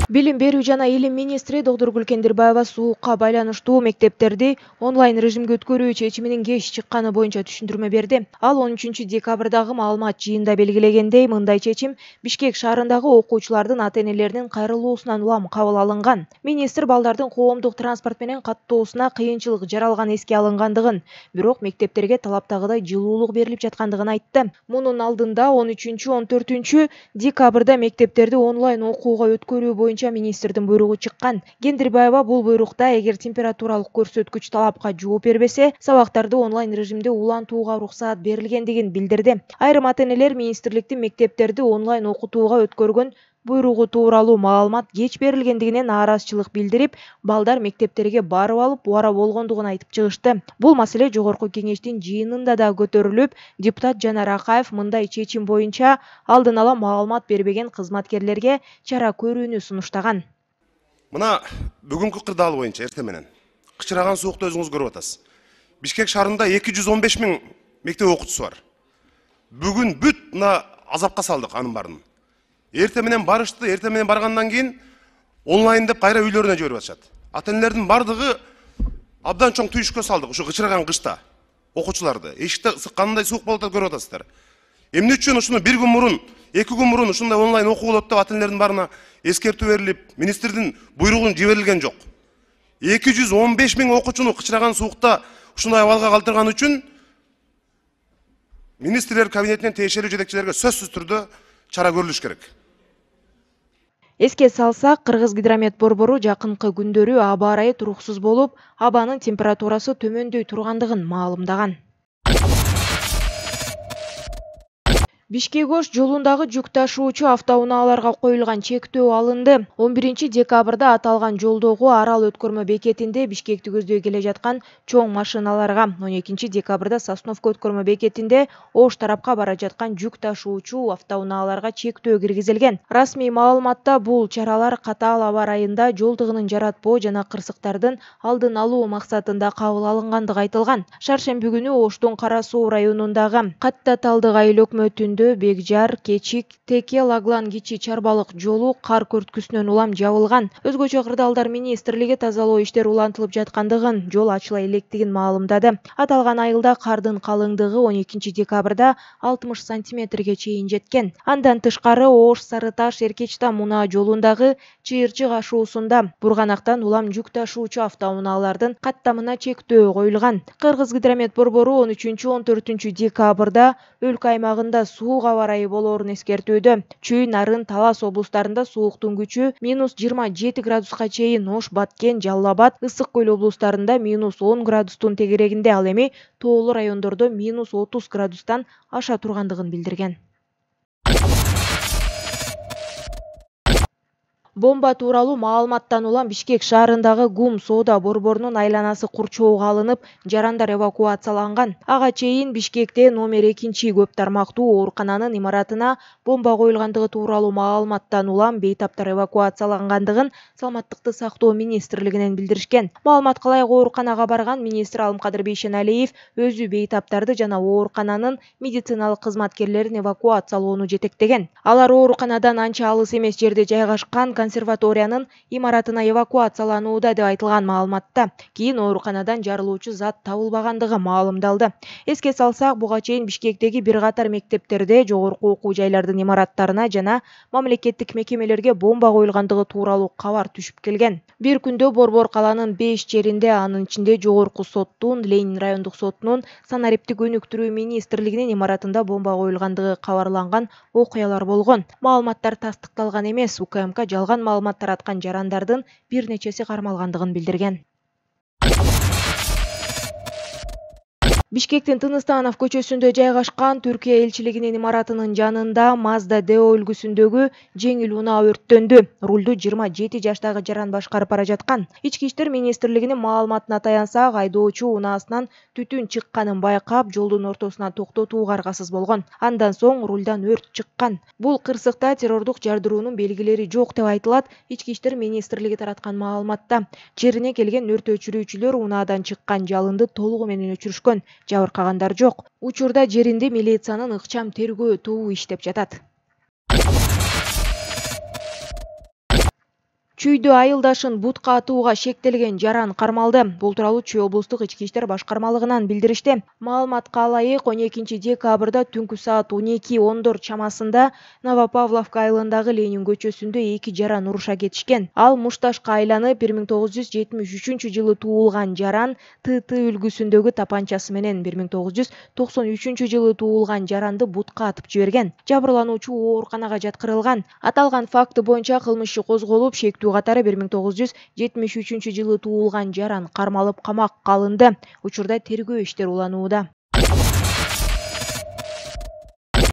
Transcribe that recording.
Билим берүү жана илим министри доктор Гүлкендирбаева суукка байланыштуу мектептерди онлайн режимге өткөрүү чечиминин кеч чыкканы боюнча түшүндүрмө берди. Ал 13 декабрдагы маалымат жыйында белгилегендей, мындай чечим Бишкек шаарындагы окуучулардын ата-энелеринин кайрылуусунан улам кабыл алынган. Министр балдардын коомдук транспорт менен каттоосуна кыйынчылык жаралган эске алынгандыгын, бирок мектептерге талаптагыдай жылуулук берилип жаткандыгын айтты. Мунун алдында 13-14 декабрда мектептерди онлайн окууга өткөрүү боюнча министрдин буйругу чыккан. Кендирбаева бул буйрукта эгер температуралык көрсөткүч талапка жооп бербесе, сабактарды онлайн режимде улантууга уруксаат берилгендигин билдирди. Айрым ата-энелер министрликтин мектептерди онлайн окутууга өткөргөн буйругу тууралуу маалымат кеч берилгендигине нааразычылык билдирип, балдар мектептерге барып алып убара болгондугун айтып чыгышты. Бул маселе жогорку кеңештин жыйынында да көтөрүлүп, депутат Жанар Акаев мындай чечим боюнча алдын ала маалымат бербеген кызматкерлерге чара көрүүнү сунуштаган. Мына бүгүнкү кырдаал боюнча эртең менен кычыраган суукту өзүңүз көрүп атасыз. Бишкек шаарында 215 000 мектеп окуучусу бар. Бүгүн бүт мына азапка салдык анын баарын. Эртең менен барышты, эртең менен баргандан кийин онлайн деп кайра үйлөрүнө жиберип атышат. Ата-энелердин бардыгы абдан чоң түйүшкө салдык ушу кычыраган кышта окуучуларды. Эшикте сыккандай суук болуп атат, көрүп атасыздар. Эмне үчүн ушуну бир күн мурун, 2 күн мурун ушундай онлайн окуу болот деп ата-энелердин баарына эскертүү берилип, министрдин буйругун жиберилген жок. 215 000 окуучуну кычыраган суукта ушундай абалга калтырган үчүн министрлер кабинетинен тиешелүү жетекчилерге сөзсүз түрдө чара көрүлүш керек. Эске салсак, Кыргызгидромет борбору жакынкы күндөрү аба ырайы туруксуз болуп, абанын температурасы төмөндөй тургандыгын маалымдаган. Бишкек-Ош жолундагы жүк ташуучу автоунааларга коюлган чектөө алынды. 11 декабрда аталган жолдогу Арал өткөрмө бекетинде Бишкекти көздөй келе жаткан чоң машиналарга, 12 декабрда Сосновка өткөрмө бекетинде Ош тарапка бара жаткан жүк ташуучу автоунааларга чектөө киргизилген. Расмий маалыматта бул чаралар катаал аба ырайында жол тыгынын жаратпоо жана кырсыктардын алдын алуу максатында кабыл алынгандыгы айтылган. Шаршемби күнү Оштун Кара Суу районундагы Катта Талдык айыл өкмөтүндө Бекжар, Кечик, Теке, Лаглан Кичи чарбалык жолу кар көрткүсүнөн улам жабылган. Өзгөчө кырдаалдар министрлиги тазалоо иштери улантылып жаткандыгын, жол ачыла электигин маалымдады. Аталган айылда кардын калыңдыгы 12 декабрда 60 сантиметрге чейин жеткен. Андан тышкары Ош Сарыташ Эркечтам мунаа жолундагы Чыйырчык ашуусунда Бурганактан улам жүк ташуучу автоунаалардын каттамына чектөө коюлган. Кыргызгидромет борбору 13-14 декабрда өлкө аймагында суук аба ырайы болоорун эскертүүдө. Чүй, Нарын, Талас облустарында сууктун күчү -27 градуска чейин, Ош, Баткен, Жалал Абад, Ысык Көл облустарында -10 градустун тегерегинде, ал эми тоолуу райондордо -30 градустан аша тургандыгын билдирген. Бомба тууралуу маалыматтан улам Бишкек шаарындагы ГУМ соода борборунун айланасы курчоого алынып, жарандар эвакуацияланган. Ага чейин Бишкекте номер 2 көп тармактуу оорукананын имаратына бомба коюлгандыгы тууралуу маалыматтан улам бейтаптар эвакуациялангандыгын Саламаттыкты сактоо министрлигинен билдиришкен. Маалыматка ылайык ооруканага барган министр Алымкадыр Бейшеналиев өзү бейтаптарды жана оорукананын медициналык кызматкерлерин эвакуациялоону жетектеген. Алар ооруканадан анча алыс эмес жерде жайгашкан консерваториянын имаратына эвакуацияланууда деп айтылган маалыматта. Кийин ооруканадан жарылуучу зат табылбагандыгы маалымдалды. Эске салсак, буга чейин Бишкектеги бир катар мектептерде, жогорку окуу жайлардын имараттарына жана мамлекеттик мекемелерге бомба коюлгандыгы тууралуу кабар түшүп келген. Бир күндө борбор каланын 5 жеринде, анын ичинде жогорку соттун, Ленин райондук сотунун, санариптик өнүктүрүү министрлигинин имаратында бомба коюлгандыгы кабарланган окуялар болгон. Маалыматтар тастыкталган эмес. УКМК жалган маалымат тараткан жарандардын бир нечеси кармалгандыгын билдирген. Бишкектин Тыныстанов көчөсүндө жайгашкан Түркия элчилигинин имаратынын жанында Mazda Deo үлгүсүндөгү жеңил унаа өрттөндү. Рулду 27 жаштагы жаран башкарып бара жаткан. Ички иштер министрлигинин маалыматына таянсак, айдоочу унаасынан түтүн чыкканын байкап, жолдун ортосуна токтотууга аргасыз болгон. Андан соң рулдан өрт чыккан. Бул кырсыкта террордук жардыруунун белгилери жок деп айтылат Ички иштер министрлиги тараткан маалыматта. Жерине келген өрт өчүрүүчүлөр унаадан чыккан жалынды толугу менен өчүрүшкөн. Жабыркагандар жок. Учурда жеринде милициянын ыкчам тергөө тобу иштеп жатат. Чүйдө айылдашын бутка атууга шектелген жаран кармалды. Бул тууралуу Чүй облустук ички иштер башкармалыгынан билдиришти. Маалыматка ылайык 12 декабрда түнкү саат 12:10 чамасында Новопавловка айылындагы Ленин көчөсүндө эки жаран уруша кетишкен. Ал мушташка айланып 1973 туулган жаран ТТ үлгүсүндөгү тапанчасы менен 1993 туулган жаранды бутка атып жиберген. Жабырлануучу ооруканага жаткырылган. Аталган факты боюнча кылмыш иши козголуп, шектүү катары 1973 туулган жаран кармалып камакка алынды. Учурда тергөө иштери уланууда.